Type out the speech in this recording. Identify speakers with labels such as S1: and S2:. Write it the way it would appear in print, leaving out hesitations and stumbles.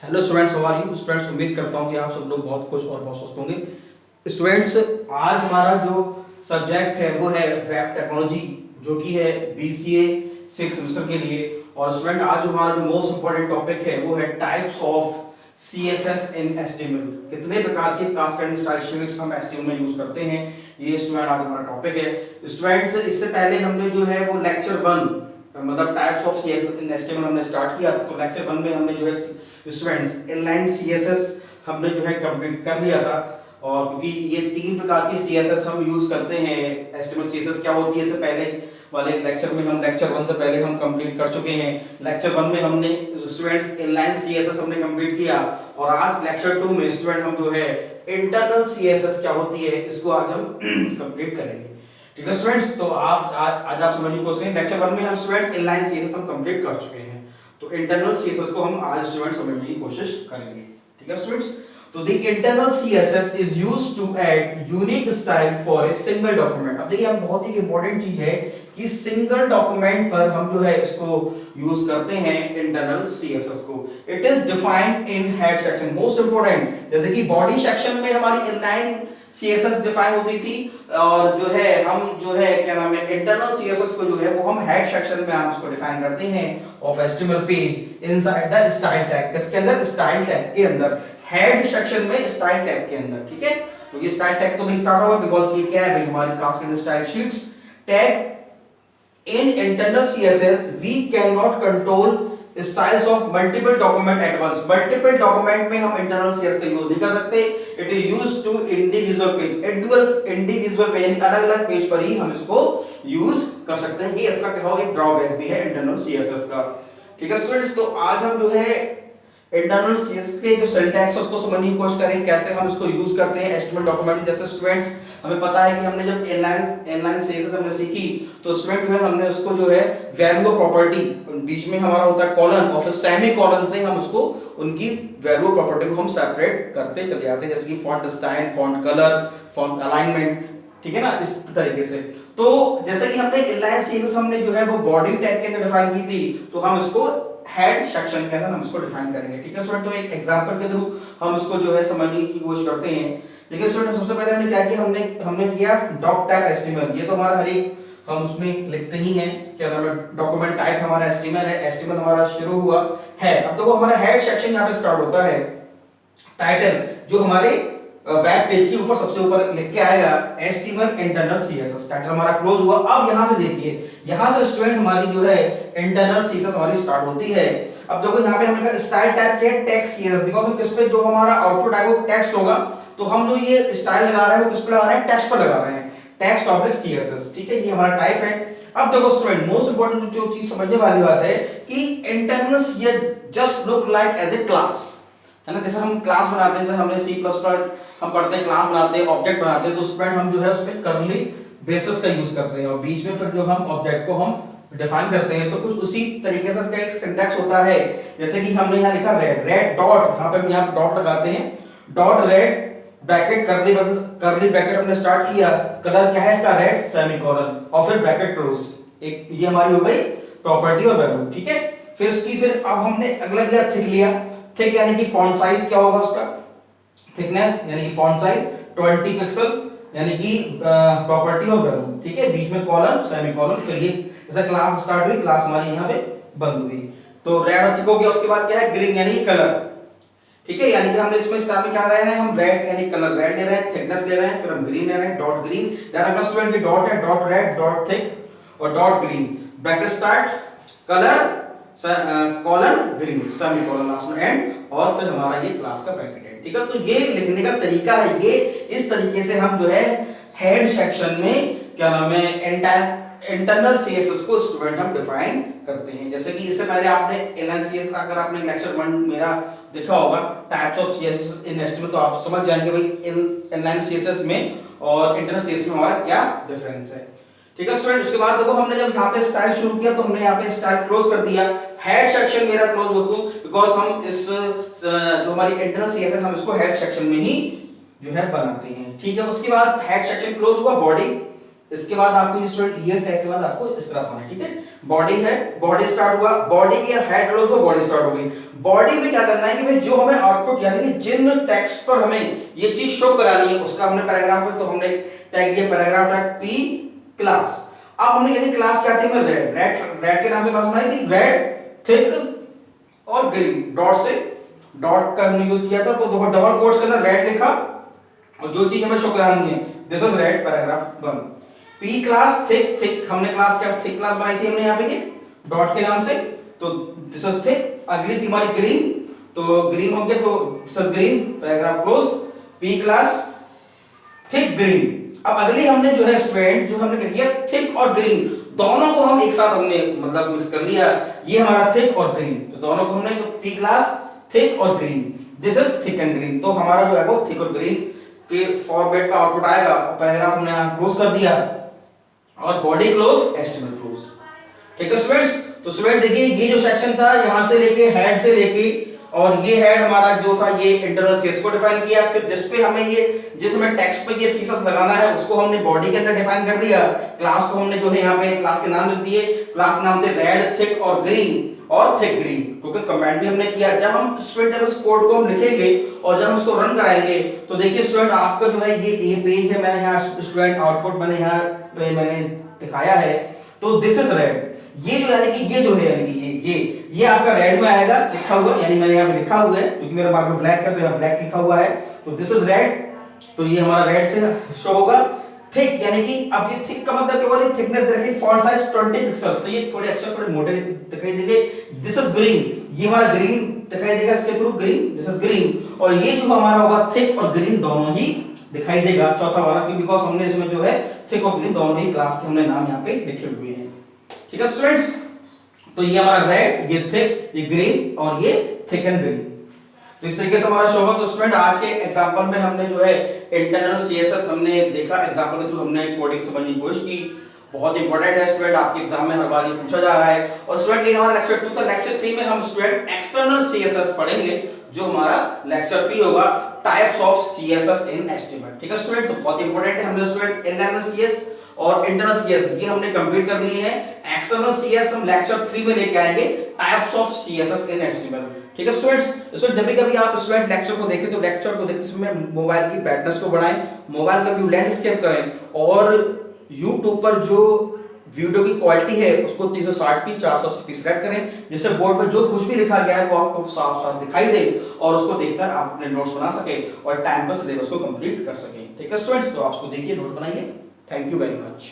S1: Hello students, how are you students. उम्मीद करता हूँ कि आप सब लोग बहुत खुश और बहुत स्वस्थ होंगे। स्टूडेंट्स, आज हमारा जो सब्जेक्ट है वो है वेब टेक्नोलॉजी, जो कि है बीसीए 6 सेमेस्टर के लिए। और स्टूडेंट, आज हमारा जो मोस्ट इंपॉर्टेंट टॉपिक है वो है types of CSS in HTML. कितने प्रकार के कास्ट एंड स्टाइल शीट्स हम एचटीएमएल में यूज करते हैं, ये स्टूडेंट आज हमारा टॉपिक है। स्टूडेंट्स, इससे पहले हमने जो है वो लेक्चर 1 मतलब types of CSS in HTML हमने स्टार्ट किया था। तो लेक्चर 1 में हमने जो है स्टूडेंट्स इनलाइन सीएसएस हमने जो है कंप्लीट कर लिया था। और क्योंकि ये 3 प्रकार की सीएसएस हम यूज करते हैं, एचटीएमएल सीएसएस क्या होती है इससे पहले वाले लेक्चर में हम लेक्चर 1 से पहले हम कंप्लीट कर चुके हैं। लेक्चर 1 में हमने स्टूडेंट्स इनलाइन सीएसएस हमने कंप्लीट किया, और आज लेक्चर 2 में स्टूडेंट हम जो है इंटरनल सीएसएस क्या होती है इसको आज हम कंप्लीट करेंगे। ठीक है स्टूडेंट्स, तो आज आप समझने की कोशिश करें। लेक्चर 1 में हम स्टूडेंट्स इनलाइन सीएसएस हम कंप्लीट कर चुके हैं, तो इंटरनल सीएसएस को हम आज स्टूडेंट समझने की कोशिश करेंगे। ठीक है स्टूडेंट्स, तो the internal CSS is used to add unique style for a single document. अब देखिए, अब बहुत ही इंपॉर्टेंट चीज है कि सिंगल डॉक्यूमेंट पर हम जो है इसको यूज करते हैं इंटरनल सीएसएस को। It is defined in head section, most important. जैसे कि बॉडी सेक्शन में हमारी इनलाइन सीएसएस डिफाइन होती थी, और जो है हम जो है क्या नाम है इंटरनल सीएसएस को जो है वो हम हेड सेक्शन में हम उसको डिफाइन करते हैं of HTML page inside the style tag. किसके अंदर? स्टाइल टैग के अंदर, हेड सेक्शन में स्टाइल टैग के अंदर। ठीक है, तो ये स्टाइल टैग तो नहीं स्टार्ट होगा बिकॉज़ ये क्या है भाई, हमारी cast and style sheets tag. In internal CSS, we cannot control styles of multiple document at once. Multiple document में हम internal CSS का यूज नहीं कर सकते। It is used to individual page, individual page यानी अलग-अलग पेज पर ही हम इसको यूज कर सकते हैं। ये इसका क्या हो, एक ड्रॉबैक भी है internal CSS का। ठीक है स्टूडेंट्स, तो आज हम जो है इंटरनल सीएसएस के जो सिंटैक्स है उसको समझने की कोशिश करें, कैसे हम इसको यूज करते हैं एचटीएमएल डॉक्यूमेंट। जैसे स्टूडेंट्स, हमें पता है कि हमने जब इनलाइन सीएसएस हमने सीखी, तो स्टूडेंट जो है हमने उसको जो है वैल्यू ऑफ प्रॉपर्टी, बीच में हमारा होता है कॉलन, और फिर सेमी कॉलन से हम उसको उनकी वैल्यू ऑफ प्रॉपर्टी को हम सेपरेट करते चले जाते हैं, जैसे कि font style, font colour, font alignment. ठीक है ना, इस तरीके से। तो जैसे कि हमने इनलाइन सीएसएस हमने जो है वो बॉडी टैग के अंदर डिफाइन की थी, तो हम इसको हेड सेक्शन के अंदर हम इसको डिफाइन करेंगे। ठीक है स्टूडेंट, तो एक एग्जांपल के थ्रू हम इसको जो है समझने की कोशिश करते हैं। देखिए स्टूडेंट, सबसे पहले हमने क्या किया, हमने किया डॉक टाइप एचटीएमएल। ये तो हमारा हर एक हम उसमें लिखते ही हैं, क्या नाम है, डॉक्यूमेंट टाइप हमारा एचटीएमएल है, एचटीएमएल हमारा शुरू हुआ है। अब देखो हमारा हेड सेक्शन यहां पे स्टार्ट होता है। टाइटल जो हमारे वेब पेज के ऊपर सबसे ऊपर लिख के आएगा एचटीएमएल इंटरनल सीएसएस, टाइटल हमारा क्लोज हुआ। अब यहां से देखिए, यहां से स्टूडेंट हमारी जो है इंटरनल सीएसएस हमारी स्टार्ट होती है। अब देखो यहां पे हमने कहा स्टाइल टाइप के टेक्स्ट सीएसएस, बिकॉज़ हम किस पे जो हमारा आउटपुट आएगा वो टेक्स्ट होगा, तो हम जो ये स्टाइल लगा रहे हैं वो किस पे लगा रहे हैं, टेक्स्ट पर लगा रहे हैं, टेक्स्ट ऑब्लिक सीएसएस। ठीक है, ये हमारा टाइप है। अब देखो स्टूडेंट, मोस्ट इंपोर्टेंट जो चीज समझने वाली बात है कि internal CSS just look like as a class, है ना। जैसे हम क्लास बनाते हैं, जैसे हमने C++ हम पढ़ते हैं, क्लास बनाते हैं, ऑब्जेक्ट बनाते हैं, तो स्टूडेंट हम जो है उस पे कर्ली ब्रेसेस का यूज करते हैं, और बीच में फिर जो हम ऑब्जेक्ट को हम डिफाइन करते हैं। तो कुछ उसी तरीके से इसका एक सिंटैक्स होता है। जैसे कि हमने यहां लिखा रेड डॉट, यहां पे यहां डॉट लगाते हैं, dot red bracket curly bracket हमने स्टार्ट किया, कलर क्या है इसका, रेड, सेमीकोलन, और फिर ब्रैकेट क्लोज। एक ये हमारी हो गई प्रॉपर्टी और वैल्यू। ठीक है, फिर अब हमने अगला लिया थिक लिया। थिक यानी कि फॉन्ट साइज क्या होगा उसका, थिकनेस यानी कि फॉन्ट साइज 20 पिक्सल यानी कि प्रॉपर्टी और वैल्यू। ठीक है, बीच में कॉलन, सेमीकोलन, फिर ये जैसे क्लास स्टार्ट हुई, क्लास हमारी यहां पे बंद हुई। तो रेड और थिक हो गया। उसके बाद क्या है, ग्रीन यानी कलर। ठीक है, यानी कि हमने इसमें स्टार्ट में क्या ले रहे हैं, हम रेड यानी कलर रेड ले रहे हैं, थिकनेस ले रहे हैं, फिर हम ग्रीन ले रहे हैं, डॉट ग्रीन। ध्यान रखना स्टूडेंट की डॉट है, डॉट रेड, डॉट थिक और dot green, bracket start, colour, colon, green, semicolon last में एंड, और फिर हमारा ये क्लास का ब्रैकेट है। ठीक है, तो ये लिखने का तरीका है। ये इस तरीके से हम जो है हेड सेक्शन में क्या नाम है इंटरनल सीएसएस को स्टूडेंट हम डिफाइन करते हैं। जैसे कि इससे पहले आपने इनलाइन सीएसएस, अगर आपने लेक्चर 1 मेरा देखा होगा types of CSS in HTML, तो आप समझ जाएंगे भाई इनलाइन सीएसएस में और इंटरनल सीएसएस में हमारा क्या डिफरेंस है। ठीक है स्टूडेंट, उसके बाद देखो हमने जब यहाँ पे स्टाइल शुरू किया तो हमने यहाँ पे स्टाइल क्लोज कर दिया। हेड सेक्शन मेरा क्लोज हो गया बिकॉज हम इस जो हमारी इंटरनल सीएसएस हम इसको हेड सेक्शन में ही जो है बनाते हैं। ठीक है, उसके बाद हेड सेक्शन क्लोज हुआ, बॉडी इसके बाद आपको स्टूडेंट ईयर टैग के बाद आपको इस तरफ आना है, ठीक है। बॉडी है, बॉडी स्टार्ट हुआ, बॉडी की हेड क्लोज हो, बॉडी स्टार्ट हो गई। बॉडी में क्या करना है कि भाई जो हमें आउटपुट यानी कि जिन टेक्स्ट पर हमें ये चीज शो करानी है उसका हमने पैराग्राफ में तो हमने टैग दिया पैराग्राफ टैग पी क्लास। अब हमने कहते क्लास क्या थी, मैं रेड रेड के नाम से क्लास बनाई थी, रेड थिक और ग्रीन, डॉट से डॉट का हमने यूज किया था, तो दो डबल कोट्स के अंदर रेड लिखा और जो चीज हमें शो करानी है this is red paragraph 1। P class thick, thick हमने क्लास क्या थिक क्लास बनाई थी हमने यहाँ पे ये डॉट के नाम से, तो दिस इज थिक। अगली थी हमारी ग्रीन, तो ग्रीन हो गया तो this is green paragraph close, P class thick green. अब अगली हमने जो है स्टूडेंट जो हमने क्या किया थिक और ग्रीन दोनों को हम एक साथ हमने मतलब मिक्स कर लिया, ये हमारा थिक और ग्रीन, तो दोनों को हमने तो पी क्लास थिक और green, this is thick and green. तो हमारा जो है वो थिक और ग्रीन के फॉर्मेट का आउटपुट आएगा और पैराग्राफ हमने यहां क्लोज कर दिया और बॉडी क्लोज एचटीएमएल क्लोज, ठीक है स्टूडेंट्स। तो स्टूडेंट देखिए ये जो सेक्शन था यहां से लेके हेड से लेके और ये हेड हमारा जो था ये इंटरनल सीएस को डिफाइन किया, फिर जिस पे हमें ये जिस हमें टेक्स्ट पे ये सीएस लगाना है उसको हमने बॉडी के अंदर डिफाइन कर दिया। क्लास को हमने जो है यहाँ पे क्लास के नाम लिख दिए, क्लास के नाम थे रेड थिक और ग्रीन और थिक ग्रीन, क्योंकि कमेंट भी हमने किया। जब हम स्टूडेंट जब इस कोड को हम लिखेंगे और जब हम इसको रन कराएंगे तो देखिए स्टूडेंट आपका जो है ये पेज है, मैंने यहाँ स्टूडेंट आउटपुट मैंने यहाँ पे मैंने दिखाया है, तो दिस इज रेड, ये जो यानी कि ये जो है यानी कि ये आपका रेड में आएगा लिखा हुआ, यानी मैंने यहाँ पे लिखा हुआ है क्योंकि मेरा मार्कर ब्लैक है तो यहाँ ब्लैक लिखा हुआ है, तो दिस इज रेड, तो ये हमारा रेड से शो होगा। थिक यानी कि अब ये थिक का मतलब क्या हुआ, ये थिकनेस देखिए फॉन्ट साइज 20 पिक्सल, तो ये थोड़े अक्षर थोड़े मोटे दिखाई देंगे। दिस इज ग्रीन, ये हमारा ग्रीन दिखाई देगा इसके through green, this is green, और ये जो हमारा होगा थिक और ग्रीन दोनों ही दिखाई देगा चौथा वाला, क्योंकि बिकॉज़ हमने इसमें जो है थिक और ग्रीन दोनों ही क्लास के हमने नाम यहाँ पे लिखे हुए हैं, ठीक है स्टूडेंट्स। तो ये हमारा रेड, ये थिक, ये ग्रीन और ये थिक एंड ग्रीन, तो इस तरीके से हमारा शो होगा। तो स्टूडेंट आज के एग्जांपल में हमने जो है इंटरनल सीएसएस हमने देखा, एग्जांपल के थ्रू हमने कोडिंग समझने की कोशिश की, बहुत इंपॉर्टेंट है स्टूडेंट, आपके एग्जाम में हर बार ये पूछा जा रहा है। और स्टूडेंट ये हमारा लेक्चर 2 था, लेक्चर 3 में हम स्टूडेंट एक्सटर्नल सीएसएस पढ़ेंगे, जो हमारा लेक्चर 3 होगा types of CSS in HTML, ठीक है स्टूडेंट। तो बहुत इंपॉर्टेंट है, हमने स्टूडेंट इंटरनल सीएस और इंटरनल सीएस ये हमने कंप्लीट कर लिए हैं। एक्सटर्नल सीएस हम लेक्चर 3 में लेके आएंगे, types of CSS in HTML, ठीक है स्टूडेंट्स। जब भी कभी आप स्टूडेंट लेक्चर को देखें तो लेक्चर को देखते समय मोबाइल की ब्राइटनेस को बढ़ाएं, मोबाइल का व्यू लैंडस्केप करें और YouTube पर जो वीडियो की क्वालिटी है उसको 360p 480p सेट करें, जिससे बोर्ड पर जो कुछ भी लिखा गया है वो आपको साफ साफ दिखाई दे और उसको देखकर आप अपने नोट्स बना सके और टाइम पर सिलेबस को कंप्लीट कर सकें, ठीक है स्टूडेंट्स। तो आप उसको देखिए, नोट बनाइए। Thank you very much.